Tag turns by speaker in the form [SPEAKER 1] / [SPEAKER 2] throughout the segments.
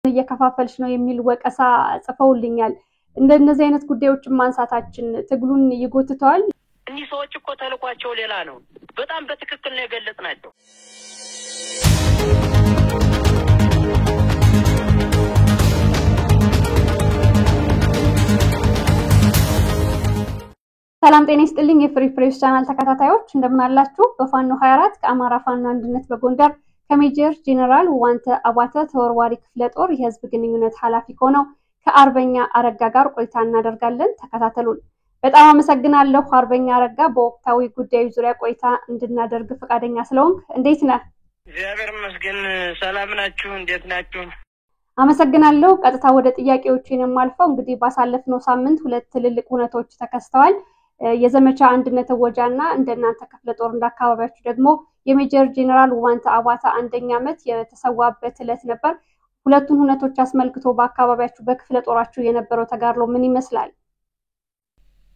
[SPEAKER 1] እየከፋፈልሽ ነው የሚል ወቀሳ ጽፈውልኛል። እንደነዚህ አይነት ጉዳዮችን ማንሳታችን ትግሉን ይጎትተዋል።
[SPEAKER 2] እነዚህ ሰዎች እኮ ተልኳቸው ሌላ ነው። በጣም በትክክል ነው የገለጽናቸው።
[SPEAKER 1] ሰላም ጤና ይስጥልኝ የፍሪ ፕሬስ ቻናል ተከታታዮች እንደምን አላችሁ? በፋኖ 24 ከአማራ ፋኖ አንድነት በጎንደር ከሜጀር ጄኔራል ዋንተ አባተ ተወርዋሪ ክፍለ ጦር የህዝብ ግንኙነት ኃላፊ ሆነው ከአርበኛ አረጋ ጋር ቆይታ እናደርጋለን። ተከታተሉን። በጣም አመሰግናለሁ አርበኛ አረጋ በወቅታዊ ጉዳዩ ዙሪያ ቆይታ እንድናደርግ ፈቃደኛ ስለሆንክ። እንዴት ነህ?
[SPEAKER 2] እግዚአብሔር ይመስገን። ሰላም ናችሁ? እንዴት ናችሁ?
[SPEAKER 1] አመሰግናለሁ። ቀጥታ ወደ ጥያቄዎችን የማልፈው እንግዲህ ባሳለፍነው ሳምንት ሁለት ትልልቅ ሁነቶች ተከስተዋል። የዘመቻ አንድነት ወጃና እንደናንተ ክፍለ ጦር እንዳካባቢያችሁ ደግሞ የሜጀር ጄኔራል ዋንተ አባተ አንደኛ ዓመት የተሰዋበት ዕለት ነበር። ሁለቱን ሁነቶች አስመልክቶ በአካባቢያችሁ በክፍለ ጦራችሁ የነበረው ተጋድሎ ምን ይመስላል?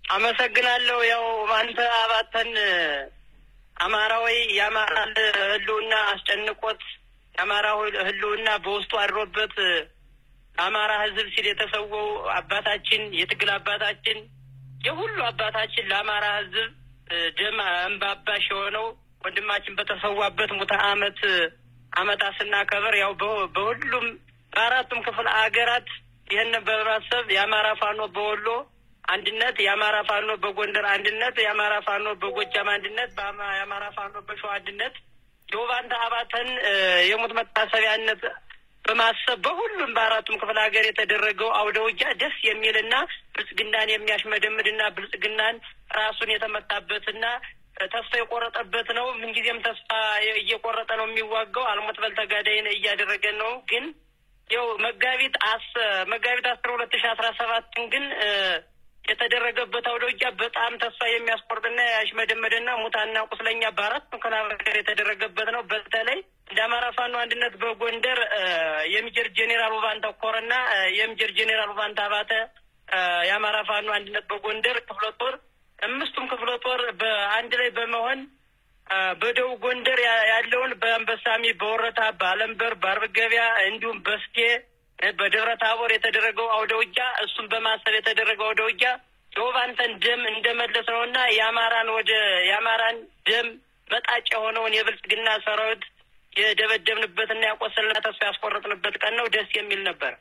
[SPEAKER 2] አመሰግናለሁ። ያው ዋንተ አባተን አማራዊ ያማራ ህልውና አስጨንቆት ያማራው ህልውና በውስጡ አድሮበት አማራ ህዝብ ሲል የተሰወው አባታችን የትግል አባታችን የሁሉ አባታችን ለአማራ ህዝብ ደም እንባባሽ የሆነው ወንድማችን በተሰዋበት ሙታ አመታስና ከበር ያው በሁሉም በአራቱም ክፍለ ሀገራት ይሄን በማሰብ የአማራ ፋኖ በወሎ አንድነት፣ የአማራ ፋኖ በጎንደር አንድነት፣ የአማራ ፋኖ በጎጃም አንድነት፣ የአማራ ፋኖ በሸዋ አንድነት የዋንተ አባተን የሞት መታሰቢያነት በማሰብ በሁሉም በአራቱም ክፍለ ሀገር የተደረገው አውደውጃ ደስ የሚልና ብልጽግናን የሚያሽመደምድና ብልጽግናን ራሱን የተመታበትና ተስፋ የቆረጠበት ነው። ምን ጊዜም ተስፋ እየቆረጠ ነው የሚዋጋው። አልሞት በልተጋዳይን እያደረገ ነው። ግን ያው መጋቢት 10 2017 ግን የተደረገበት አውደውጃ በጣም ተስፋ የሚያስቆርጥና ያሽመደመደና ሙታና ቁስለኛ በአራቱም ክፍለ ሀገር የተደረገበት ነው። በተለይ እንደ አማራ ፋኖ አንድነት በጎንደር የሜጀር ጄኔራል ዋንተ ኮርና የሜጀር ጄኔራል ዋንተ አባተ የአማራ ፋኖ አንድነት በጎንደር ክፍለ ጦር አምስቱም ክፍለ ጦር በአንድ ላይ በመሆን በደቡብ ጎንደር ያለውን በአንበሳሚ፣ በወረታ፣ በአለምበር፣ በአርበገቢያ እንዲሁም በስቴ በደብረ ታቦር የተደረገው አውደውጃ እሱን በማሰብ የተደረገው አውደውጃ የዋንተን ደም እንደመለስ ነውና የአማራን ደም መጣጭ የሆነውን የብልጽግና ሰራዊት የደበደብንበትና ያቆሰልና ተስፋ ያስቆረጥንበት ቀን ነው። ደስ የሚል ነበር።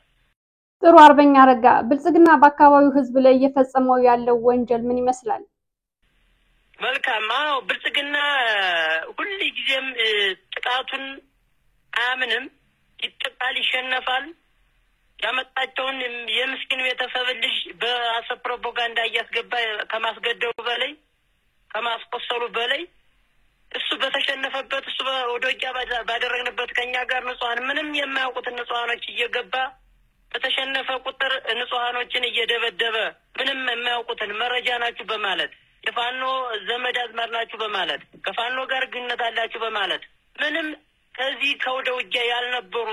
[SPEAKER 1] ጥሩ አርበኛ አረጋ፣ ብልጽግና በአካባቢው ህዝብ ላይ እየፈጸመው ያለው ወንጀል ምን ይመስላል?
[SPEAKER 2] መልካም። አዎ ብልጽግና ሁሉ ጊዜም ጥቃቱን አያምንም፣ ይጥቃል፣ ይሸነፋል። ያመጣቸውን የምስኪን ቤተሰብ ልጅ በአሰብ ፕሮፓጋንዳ እያስገባ ከማስገደሉ በላይ ከማስቆሰሉ በላይ እሱ በተሸነፈበት እሱ ወደውጃ ባደረግንበት ከኛ ጋር ንጹሃን ምንም የማያውቁትን ንጹሃኖች እየገባ በተሸነፈ ቁጥር ንጹሃኖችን እየደበደበ ምንም የማያውቁትን መረጃ ናችሁ በማለት የፋኖ ዘመድ አዝማድ ናችሁ በማለት ከፋኖ ጋር ግንኙነት አላችሁ በማለት ምንም ከዚህ ከወደውጃ ያልነበሩ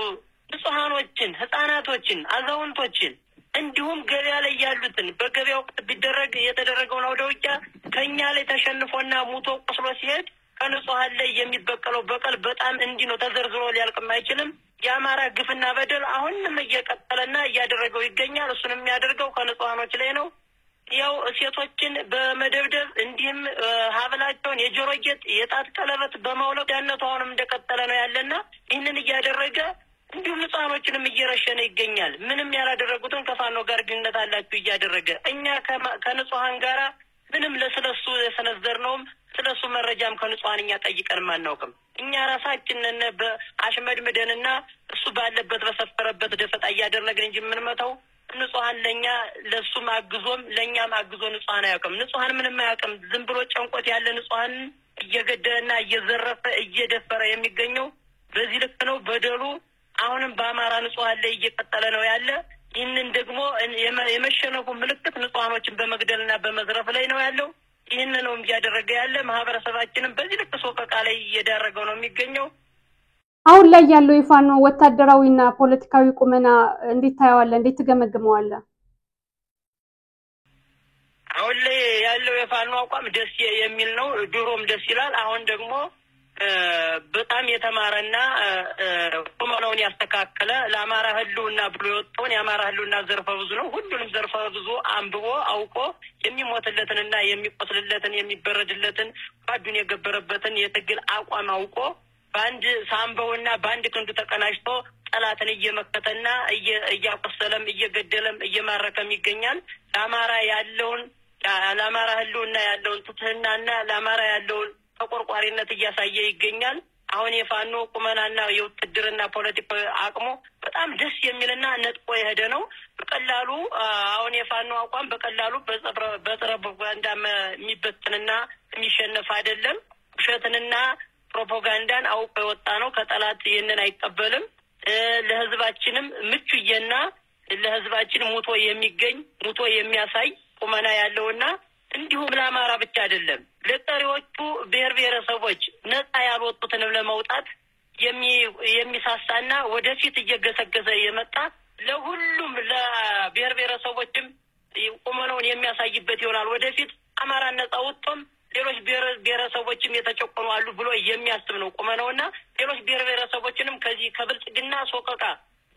[SPEAKER 2] ንጹሃኖችን፣ ህፃናቶችን፣ አዛውንቶችን እንዲሁም ገበያ ላይ ያሉትን በገበያው ቢደረግ የተደረገውን ወደውጃ ከኛ ላይ ተሸንፎና ሙቶ ቆስሎ ሲሄድ ከንጹሃን ላይ የሚበቀለው በቀል በጣም እንዲህ ነው፣ ተዘርዝሮ ሊያልቅም አይችልም። የአማራ ግፍና በደል አሁንም እየቀጠለና እያደረገው ይገኛል። እሱን የሚያደርገው ከንጹሃኖች ላይ ነው። ያው ሴቶችን በመደብደብ እንዲህም ሀብላቸውን የጆሮ ጌጥ፣ የጣት ቀለበት በማውለቅ ያነቱ አሁንም እንደቀጠለ ነው ያለና ይህንን እያደረገ እንዲሁም ንጹሃኖችንም እየረሸነ ይገኛል። ምንም ያላደረጉትን ከፋኖ ጋር ግንኙነት አላችሁ እያደረገ እኛ ከንጹሃን ጋራ ምንም ለስለሱ የሰነዘርነውም ስለሱ መረጃም ከንጹሃን እኛ ጠይቀንም አናውቅም። እኛ ራሳችንን በአሽመድምደንና እሱ ባለበት በሰፈረበት ደፈጣ እያደረግን እንጂ የምንመታው ንጹሃን ለኛ ለሱም አግዞም ለኛም አግዞ ንጹሃን አያውቅም። ንጹሃን ምንም አያውቅም። ዝም ብሎ ጨንቆት ያለ ንጹሃን እየገደለና እየዘረፈ እየደፈረ የሚገኘው በዚህ ልክ ነው። በደሉ አሁንም በአማራ ንጹሃን ላይ እየቀጠለ ነው ያለ። ይህንን ደግሞ የመሸነፉ ምልክት ንጹሃኖችን በመግደልና በመዝረፍ ላይ ነው ያለው። ይህን ነው እያደረገ ያለ። ማህበረሰባችንም በዚህ ልክ ሶቀቃ ላይ እየዳረገው ነው የሚገኘው።
[SPEAKER 1] አሁን ላይ ያለው የፋኖ ወታደራዊና ፖለቲካዊ ቁመና እንዴት ታየዋለህ? እንዴት ትገመግመዋለህ?
[SPEAKER 2] አሁን ላይ ያለው የፋኖ አቋም ደስ የሚል ነው። ድሮም ደስ ይላል። አሁን ደግሞ በጣም የተማረና ቁመናውን ያስተካከለ ለአማራ ህልውና ብሎ የወጣውን የአማራ ህልውና ዘርፈ ብዙ ነው። ሁሉንም ዘርፈ ብዙ አንብቦ አውቆ የሚሞትለትንና የሚቆስልለትን የሚበረድለትን ጓዱን የገበረበትን የትግል አቋም አውቆ በአንድ ሳምበውና በአንድ ክንዱ ተቀናጅቶ ጠላትን እየመከተና እያቆሰለም እየገደለም እየማረከም ይገኛል። ለአማራ ያለውን ለአማራ ህልውና ያለውን ትትህናና ለአማራ ያለውን ተቆርቋሪነት እያሳየ ይገኛል። አሁን የፋኖ ቁመናና የውትድርና ፖለቲካዊ አቅሙ በጣም ደስ የሚልና ነጥቆ የሄደ ነው። በቀላሉ አሁን የፋኖ አቋም በቀላሉ በጸረ ፕሮፓጋንዳ የሚበትንና የሚሸነፍ አይደለም። ውሸትንና ፕሮፓጋንዳን አውቆ የወጣ ነው። ከጠላት ይህንን አይቀበልም። ለህዝባችንም ምቹየና ለህዝባችን ሙቶ የሚገኝ ሙቶ የሚያሳይ ቁመና ያለውና እንዲሁም ለአማራ ብቻ አይደለም ለቀሪዎቹ ብሔር ብሔረሰቦች ነፃ ያልወጡትንም ለማውጣት የሚሳሳና ወደፊት እየገሰገሰ የመጣ ለሁሉም ለብሔር ብሔረሰቦችም ቁመናውን የሚያሳይበት ይሆናል። ወደፊት አማራ ነፃ ወጥቶም ሌሎች ብሔረሰቦችም የተጨቆኑ አሉ ብሎ የሚያስብ ነው ቁመናውና ሌሎች ብሔር ብሔረሰቦችንም ከዚህ ከብልጽግና ሶቀቃ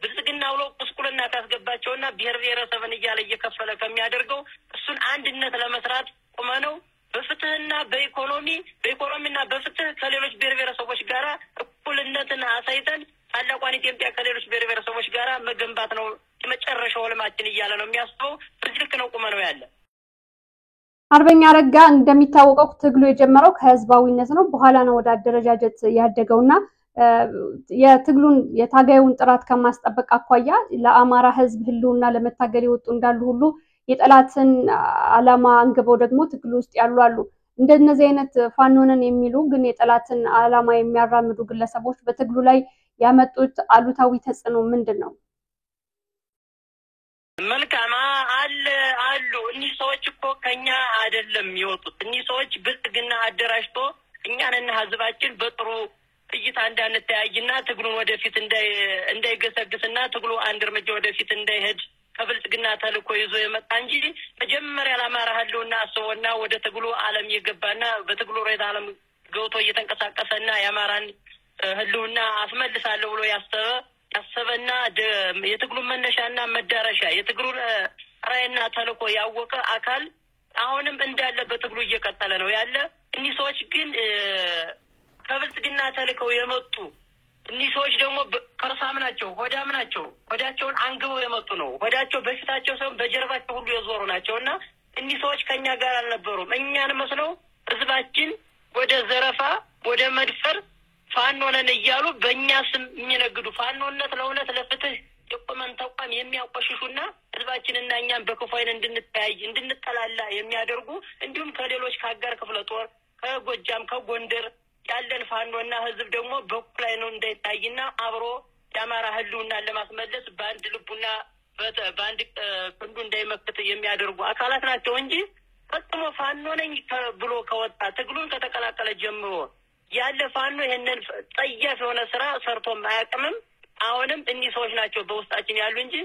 [SPEAKER 2] ብልጽግና ብሎ ቁስቁልና ካስገባቸውና ብሔር ብሔረሰብን እያለ እየከፈለ ከሚያደርገው እሱን አንድነት ለመስራት ቁመነው በፍትህና በኢኮኖሚና በፍትህ ከሌሎች ብሔር ብሔረሰቦች ጋራ እኩልነትን አሳይተን ታላቋን ኢትዮጵያ ከሌሎች ብሔር ብሔረሰቦች ጋራ መገንባት ነው የመጨረሻው ህልማችን እያለ ነው የሚያስበው። በዚህ ልክ ነው ቁመነው ያለ።
[SPEAKER 1] አርበኛ አረጋ እንደሚታወቀው ትግሉ የጀመረው ከህዝባዊነት ነው። በኋላ ነው ወደ አደረጃጀት ያደገውና የትግሉን የታጋዩን ጥራት ከማስጠበቅ አኳያ ለአማራ ህዝብ ህልውና ለመታገል ይወጡ እንዳሉ ሁሉ የጠላትን ዓላማ አንግበው ደግሞ ትግሉ ውስጥ ያሉ አሉ። እንደነዚህ አይነት ፋኖንን የሚሉ ግን የጠላትን ዓላማ የሚያራምዱ ግለሰቦች በትግሉ ላይ ያመጡት አሉታዊ ተጽዕኖ ምንድነው?
[SPEAKER 2] መልካም አሉ። እኒህ ሰዎች እኮ ከኛ አይደለም የሚወጡት። እኒህ ሰዎች ብልጽግና አደራጅቶ እኛንና ህዝባችን በጥሩ እይታ እንዳንተያይና ትግሉን ወደፊት እንዳይገሰግስና ትግሉ አንድ እርምጃ ወደፊት እንዳይሄድ ከብልጽግና ተልኮ ይዞ የመጣ እንጂ መጀመሪያ ለአማራ ህልውና አስቦና ወደ ትግሉ ዓለም የገባና በትግሉ ሬት ዓለም ገብቶ እየተንቀሳቀሰና የአማራን ህልውና አስመልሳለሁ ብሎ ያሰበና የትግሉ መነሻና መዳረሻ የትግሉ ራዕይና ተልኮ ያወቀ አካል አሁንም እንዳለ በትግሉ እየቀጠለ ነው ያለ። እኒህ ሰዎች ግን ከብልጽግና ተልከው የመጡ እኒህ ሰዎች ደግሞ ከርሳም ናቸው፣ ሆዳም ናቸው። ሆዳቸውን አንግበው የመጡ ነው። ሆዳቸው በፊታቸው ሰው በጀርባቸው ሁሉ የዞሩ ናቸውና እኒህ ሰዎች ከኛ ጋር አልነበሩም። እኛን መስለው ህዝባችን ወደ ዘረፋ ወደ መድፈር ፋኖ ነን እያሉ በእኛ ስም የሚነግዱ ፋኖነት ለእውነት ለፍትህ የቆመን ተቋም የሚያቆሽሹና ህዝባችንና እኛን በክፉ ዓይን እንድንተያይ እንድንጠላላ የሚያደርጉ እንዲሁም ከሌሎች ከአጋር ክፍለ ጦር ከጎጃም ከጎንደር ያለን ፋኖና ህዝብ ደግሞ በኩል ዓይኑ እንዳይታይና አብሮ የአማራ ህልውናን ለማስመለስ በአንድ ልቡና በአንድ ክንዱ እንዳይመክት የሚያደርጉ አካላት ናቸው እንጂ ፈጽሞ ፋኖ ነኝ ብሎ ከወጣ ትግሉን ከተቀላቀለ ጀምሮ ያለ ፋኖ ይሄንን ጠያፍ የሆነ ስራ ሰርቶም አያውቅም። አሁንም እኒህ ሰዎች ናቸው በውስጣችን ያሉ እንጂ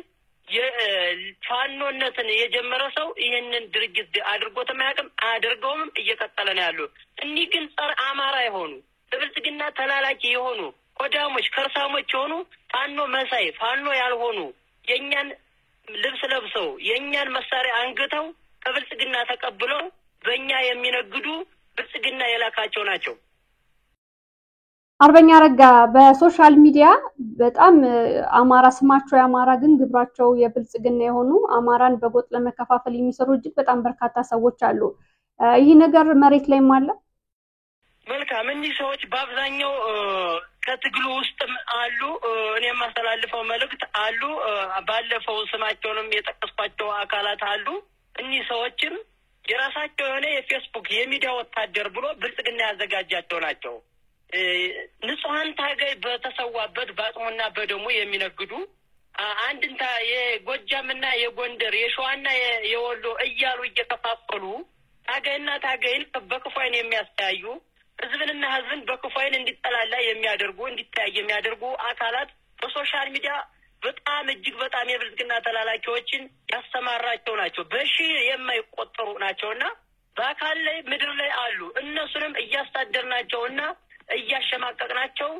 [SPEAKER 2] ፋኖነትን የጀመረ ሰው ይሄንን ድርጅት አድርጎትም አያውቅም፣ አያደርገውም፣ እየቀጠለ ነው ያሉ። እኒህ ግን ጸረ አማራ የሆኑ በብልጽግና ተላላኪ የሆኑ ቆዳሞች ከርሳሞች የሆኑ ፋኖ መሳይ ፋኖ ያልሆኑ የኛን ልብስ ለብሰው የኛን መሳሪያ አንግተው ከብልጽግና ተቀብለው በእኛ የሚነግዱ ብልጽግና የላካቸው ናቸው።
[SPEAKER 1] አርበኛ አረጋ በሶሻል ሚዲያ በጣም አማራ ስማቸው የአማራ ግን ግብራቸው የብልጽግና የሆኑ አማራን በጎጥ ለመከፋፈል የሚሰሩ እጅግ በጣም በርካታ ሰዎች አሉ። ይህ ነገር መሬት ላይም አለ።
[SPEAKER 2] መልካም እኒህ ሰዎች በአብዛኛው ከትግሉ ውስጥም አሉ። እኔ የማስተላልፈው መልእክት አሉ። ባለፈው ስማቸውንም የጠቀስኳቸው አካላት አሉ። እኒህ ሰዎችም የራሳቸው የሆነ የፌስቡክ የሚዲያ ወታደር ብሎ ብልጽግና ያዘጋጃቸው ናቸው። ንጹሃን ታጋይ በተሰዋበት ባጥሞና በደሙ የሚነግዱ አንድንታ የጎጃምና የጎንደር የሸዋና የወሎ እያሉ እየተፋፈሉ ታጋይና ታጋይን በክፉ ዓይን የሚያስተያዩ ህዝብንና ህዝብን በክፉ ዓይን እንዲጠላላ የሚያደርጉ እንዲተያይ የሚያደርጉ አካላት በሶሻል ሚዲያ በጣም እጅግ በጣም የብልጽግና ተላላኪዎችን ያስተማራቸው ናቸው። በሺ የማይቆጠሩ ናቸውና በአካል ላይ ምድር ላይ አሉ። እነሱንም እያሳደርናቸውና እያሸማቀቅናቸው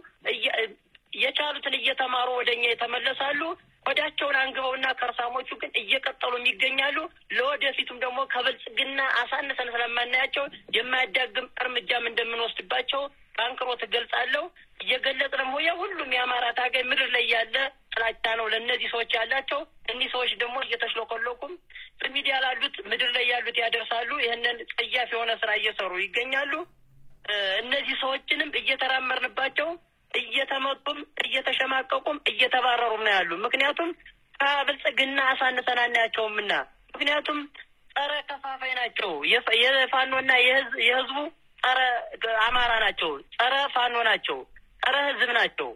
[SPEAKER 2] የቻሉትን እየተማሩ ወደኛ የተመለሳሉ። ወዳቸውን አንግበውና ከርሳሞቹ ግን እየቀጠሉ ይገኛሉ። ለወደፊቱም ደግሞ ከብልጽግና አሳንሰን ስለማናያቸው የማያዳግም እርምጃም እንደምንወስድባቸው ባንክሮት ገልጻለሁ። እየገለጽንም የሁሉም የአማራ ታጋይ ምድር ላይ ያለ ጥላቻ ነው ለነዚህ ሰዎች ያላቸው። እነዚህ ሰዎች ደግሞ እየተሽለኮለኩም በሚዲያ ላሉት ምድር ላይ ያሉት ያደርሳሉ። ይሄንን ጽያፍ የሆነ ስራ እየሰሩ ይገኛሉ። እነዚህ ሰዎችንም እየተራመርንባቸው እየተመጡም እየተሸማቀቁም እየተባረሩም ነው ያሉ። ምክንያቱም ከብልጽግና አሳንሰን አናያቸውምና፣ ምክንያቱም ጸረ ከፋፋይ ናቸው። የፋኖና የህዝቡ ጸረ አማራ ናቸው፣ ጸረ ፋኖ ናቸው፣ ጸረ ህዝብ ናቸው።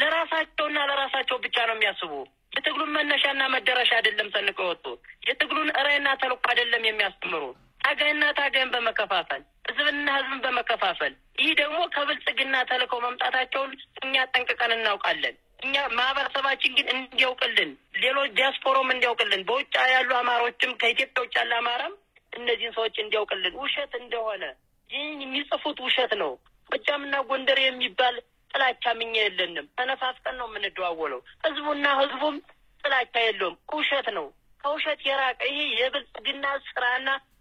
[SPEAKER 2] ለራሳቸውና ለራሳቸው ብቻ ነው የሚያስቡ። የትግሉን መነሻና መደረሻ አይደለም ሰንቀው ወጡ። የትግሉን ራዕይና ተልዕኮ አይደለም የሚያስተምሩ። ታጋይና ታጋይን በመከፋፈል ህዝብና ህዝብን በመከፋፈል ይህ ደግሞ ከብልጽግና ተልዕኮ መምጣታቸውን እኛ ጠንቅቀን እናውቃለን። እኛ ማህበረሰባችን ግን እንዲያውቅልን፣ ሌሎች ዲያስፖራም እንዲያውቅልን፣ በውጭ ያሉ አማሮችም ከኢትዮጵያ ውጭ ያለ አማራም እነዚህን ሰዎች እንዲያውቅልን ውሸት እንደሆነ ይህን የሚጽፉት ውሸት ነው። ጎጃምና ጎንደር የሚባል ጥላቻ ምኛ የለንም። ተነፋፍቀን ነው የምንደዋወለው። ህዝቡና ህዝቡም ጥላቻ የለውም። ውሸት ነው። ከውሸት የራቀ ይሄ የብልጽግና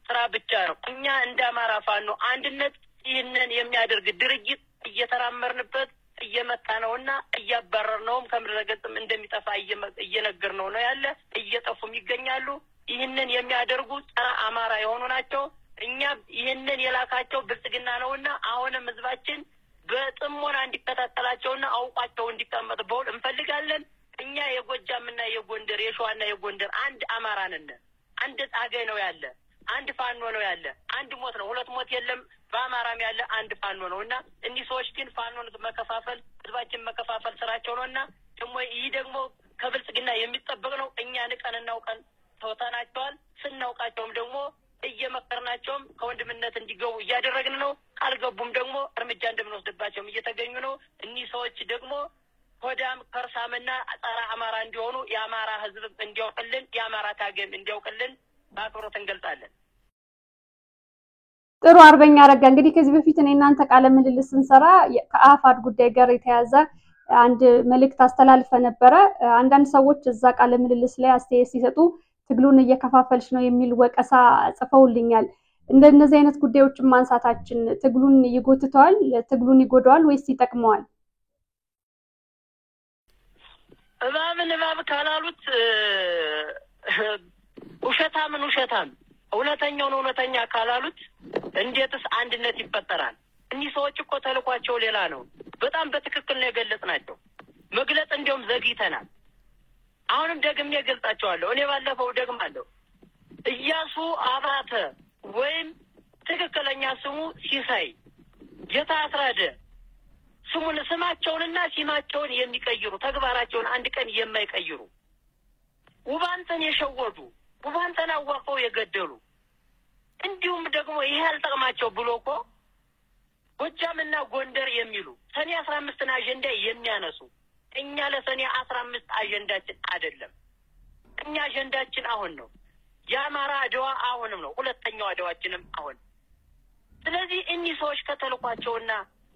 [SPEAKER 2] ስራ ብቻ ነው። እኛ እንደ አማራ ፋኖ አንድነት ይህንን የሚያደርግ ድርጅት እየተራመርንበት እየመታ ነውና እያባረርነውም ከምድረ ገጽም እንደሚጠፋ እየነገርነው ነው ያለ። እየጠፉም ይገኛሉ። ይህንን የሚያደርጉ ጸረ አማራ የሆኑ ናቸው። እኛ ይህንን የላካቸው ብልጽግና ነውና አሁንም ህዝባችን በጥሞና እንዲከታተላቸውና አውቋቸው እንዲቀመጥ በውል እንፈልጋለን። እኛ የጎጃምና የጎንደር የሸዋና የጎንደር አንድ አማራ ነን። አንድ ታጋይ ነው ያለ፣ አንድ ፋኖ ነው ያለ። አንድ ሞት ነው፣ ሁለት ሞት የለም። በአማራም ያለ አንድ ፋኖ ነውና እኒህ ሰዎች ግን ፋኖን መከፋፈል፣ ህዝባችን መከፋፈል ስራቸው ነውና ደግሞ ይህ ደግሞ ከብልጽግና የሚጠበቅ ነው። እኛ ንቀን እናውቀን ተወታናቸዋል። ስናውቃቸውም ደግሞ እየመከርናቸውም ከወንድምነት እንዲገቡ እያደረግን ነው። ካልገቡም ደግሞ እርምጃ እንደምንወስድባቸውም እየተገኙ ነው። እኒህ ሰዎች ደግሞ ሆዳም ከርሳምና ጸረ አማራ እንዲሆኑ የአማራ ህዝብ እንዲያውቅልን፣ የአማራ ታገም እንዲያውቅልን በአክብሮት እንገልጻለን።
[SPEAKER 1] ጥሩ አርበኛ አረጋ፣ እንግዲህ ከዚህ በፊት እኔ እናንተ ቃለ ምልልስ ስንሰራ ከአፋድ ጉዳይ ጋር የተያዘ አንድ መልእክት አስተላልፈ ነበረ። አንዳንድ ሰዎች እዛ ቃለ ምልልስ ላይ አስተያየት ሲሰጡ ትግሉን እየከፋፈልሽ ነው የሚል ወቀሳ ጽፈውልኛል። እንደነዚህ አይነት ጉዳዮችን ማንሳታችን ትግሉን ይጎትተዋል፣ ትግሉን ይጎዳዋል ወይስ ይጠቅመዋል?
[SPEAKER 2] እባብ ካላሉት ውሸታምን ውሸታም እውነተኛውን እውነተኛ ካላሉት እንዴትስ አንድነት ይፈጠራል? እኒህ ሰዎች እኮ ተልኳቸው ሌላ ነው። በጣም በትክክል ነው የገለጽናቸው። መግለጽ እንዲያውም ዘግይተናል። አሁንም ደግሜ ገልጻቸዋለሁ። እኔ ባለፈው ደግማለሁ። ኢያሱ አባተ ወይም ትክክለኛ ስሙ ሲሳይ የታስራደ ስማቸውንና ሲማቸውን የሚቀይሩ ተግባራቸውን አንድ ቀን የማይቀይሩ ውባንተን የሸወዱ ውባንተን አዋቀው የገደሉ እንዲሁም ደግሞ ይሄ አልጠቅማቸው ብሎ እኮ ጎጃምና ጎንደር የሚሉ ሰኔ 15ን አጀንዳ የሚያነሱ እኛ ለሰኔ 15 አጀንዳችን አይደለም። እኛ አጀንዳችን አሁን ነው። የአማራ አድዋ አሁንም ነው። ሁለተኛው አድዋችንም አሁን። ስለዚህ እኒህ ሰዎች ከተልኳቸውና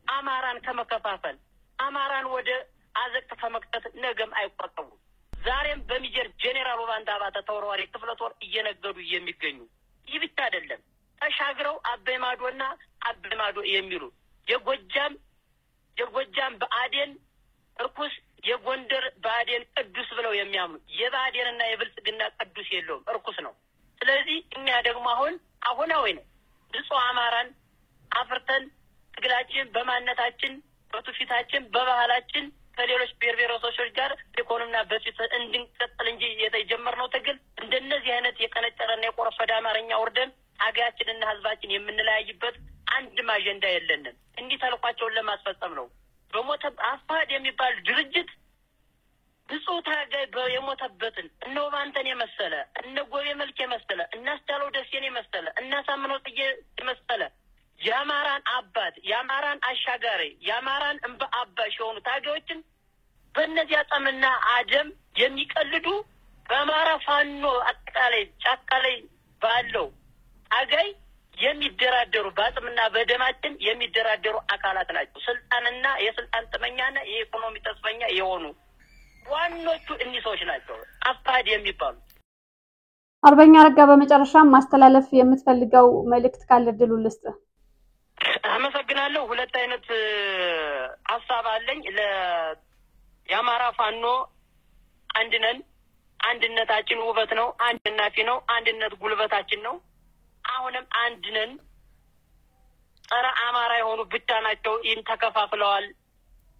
[SPEAKER 2] አማራን ከመከፋፈል አማራን ወደ አዘቅት ከመክተት ነገም አይቆጠቡ። ዛሬም በሚጀር ጄኔራል ውባንተ አባተ ተወርዋሪ ክፍለ ጦር እየነገዱ የሚገኙ ይህ ብቻ አይደለም። ተሻግረው አበማዶና አበማዶ የሚሉ የጎጃም በአዴን እርኩስ የጎንደር ባዴን ቅዱስ ብለው የሚያምኑ የባዴንና የብልጽግና ቅዱስ የለውም፣ እርኩስ ነው። ስለዚህ እኛ ደግሞ አሁናዊ ነው ንጹህ አማራን አፍርተን ትግላችን በማንነታችን በትውፊታችን በባህላችን ከሌሎች ብሔር ብሔረሰቦች ጋር ኢኮኖሚና በፊት እንድንቀጥል እንጂ የተጀመርነው ትግል እንደነዚህ አይነት የቀነጨረና የቆረፈደ አማርኛ ወርደን ሀገራችንና ህዝባችን የምንለያይበት አንድም አጀንዳ የለንም። እንዲህ ተልኳቸውን ለማስፈጸም ነው። በሞተ አፋድ የሚባል ድርጅት ንጹህ ታጋይ የሞተበትን እነ ውባንተን የመሰለ እነ ጎቤ መልክ የመሰለ እነ አስቻለው ደሴን የመሰለ እነ ሳምነው ጽጌ የመሰለ የአማራን አባት የአማራን አሻጋሪ የአማራን እንባ አባሽ የሆኑ ታጋዮችን በእነዚያ ጸምና አደም የሚቀልዱ በአማራ ፋኖ አጠቃላይ ጫካ ላይ ባለው ታጋይ የሚደራደሩ ባጥምና በደማችን የሚደራደሩ አካላት ናቸው። ስልጣንና የስልጣን ጥመኛና የኢኮኖሚ ተስፈኛ የሆኑ ዋኖቹ እኒህ ሰዎች ናቸው አፋድ የሚባሉ።
[SPEAKER 1] አርበኛ አረጋ በመጨረሻ ማስተላለፍ የምትፈልገው መልእክት ካለ ድሉ ልስጥ።
[SPEAKER 2] አመሰግናለሁ። ሁለት አይነት ሐሳብ አለኝ። ለያማራ ፋኖ አንድነን፣ አንድነታችን ውበት ነው፣ አንድነታችን ነው፣ አንድነት ጉልበታችን ነው። አሁንም አንድነን። ጸረ አማራ የሆኑ ብቻ ናቸው ይህን ተከፋፍለዋል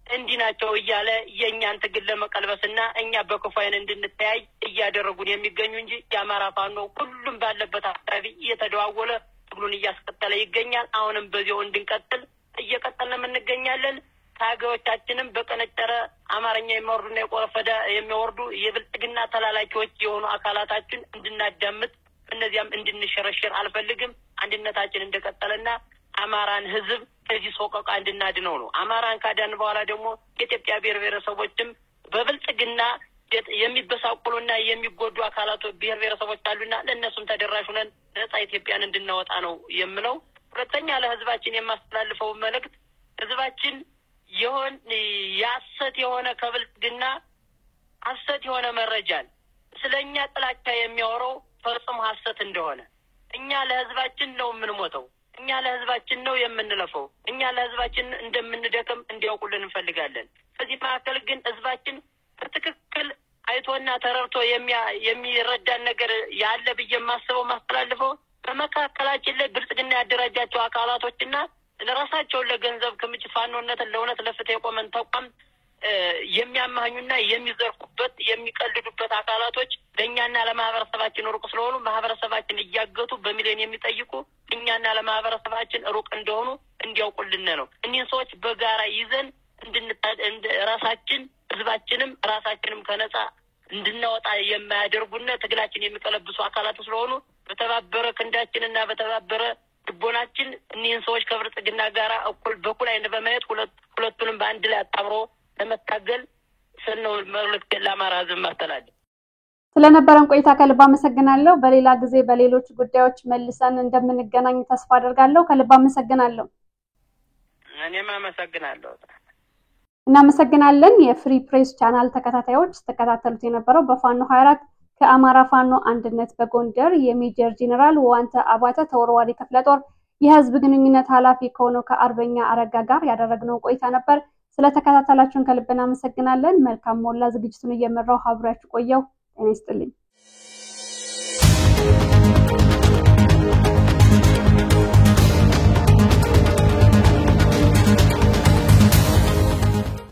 [SPEAKER 2] እንዲህ ናቸው እያለ የኛን ትግል ለመቀልበስና እኛ በክፉ አይን እንድንተያይ እያደረጉን የሚገኙ እንጂ የአማራ ፋኖ ሁሉም ባለበት አካባቢ እየተደዋወለ ትግሉን እያስቀጠለ ይገኛል። አሁንም በዚያው እንድንቀጥል እየቀጠልን እንገኛለን። ታጋዮቻችንም በቀነጨረ አማርኛ የሚወርዱና የቆረፈደ የሚወርዱ የብልጽግና ተላላኪዎች የሆኑ አካላታችን እንድናዳምጥ እነዚያም እንድንሸረሸር አልፈልግም። አንድነታችን እንደቀጠለና አማራን ህዝብ ከዚህ ሶቆቃ እንድናድነው ነው። አማራን ካዳን በኋላ ደግሞ የኢትዮጵያ ብሔር ብሔረሰቦችም በብልጽግና የሚበሳቁሉና የሚጎዱ አካላቶች ብሔር ብሔረሰቦች አሉና ለእነሱም ተደራሽ ሆነን ነጻ ኢትዮጵያን እንድናወጣ ነው የምለው። ሁለተኛ ለህዝባችን የማስተላልፈው መልእክት ህዝባችን ያሰት የሆነ ከብልጽግና ሐሰት የሆነ መረጃን ስለኛ ጥላቻ የሚያወራው ፈጽሞ ሐሰት እንደሆነ እኛ ለህዝባችን ነው የምንሞተው፣ እኛ ለህዝባችን ነው የምንለፈው፣ እኛ ለህዝባችን እንደምንደክም እንዲያውቁልን እንፈልጋለን። ከዚህ መካከል ግን ህዝባችን በትክክል አይቶና ተረርቶ የሚረዳን ነገር ያለ ብዬ የማስበው ማስተላልፈው በመካከላችን ላይ ብልጽግና ያደራጃቸው አካላቶችና ለራሳቸው ለገንዘብ ክምችት ፋኖነትን ለእውነት ለፍትህ የቆመን ተቋም የሚያማኙና የሚዘርፉበት የሚቀልዱበት አካላቶች ለእኛና ለማህበረሰባችን ሩቅ ስለሆኑ ማህበረሰባችን እያገቱ በሚሊዮን የሚጠይቁ እኛና ለማህበረሰባችን ሩቅ እንደሆኑ እንዲያውቁልን ነው። እኒህን ሰዎች በጋራ ይዘን ራሳችን ህዝባችንም ራሳችንም ከነጻ እንድናወጣ የማያደርጉና ትግላችን የሚቀለብሱ አካላት ስለሆኑ በተባበረ ክንዳችንና በተባበረ ልቦናችን እኒህን ሰዎች ከብልጽግና ጋር በኩል አይን በማየት ሁለቱንም በአንድ ላይ አጣምሮ ለመታገል ስንው መልእክት ለአማራ ህዝብ ማስተላለፍ።
[SPEAKER 1] ስለነበረን ቆይታ ከልብ አመሰግናለሁ። በሌላ ጊዜ በሌሎች ጉዳዮች መልሰን እንደምንገናኝ ተስፋ አደርጋለሁ። ከልብ አመሰግናለሁ።
[SPEAKER 2] እኔም አመሰግናለሁ።
[SPEAKER 1] እናመሰግናለን። የፍሪ ፕሬስ ቻናል ተከታታዮች ተከታተሉት የነበረው በፋኖ 24 ከአማራ ፋኖ አንድነት በጎንደር የሜጀር ጄኔራል ዋንተ አባተ ተወርዋሪ ክፍለ ጦር የህዝብ ግንኙነት ኃላፊ ከሆነው ከአርበኛ አረጋ ጋር ያደረግነው ቆይታ ነበር። ስለተከታተላችሁን ከልብ እናመሰግናለን። መልካም ሞላ ዝግጅቱን እየመራው አብራችሁ ቆየው። ጤና ይስጥልኝ።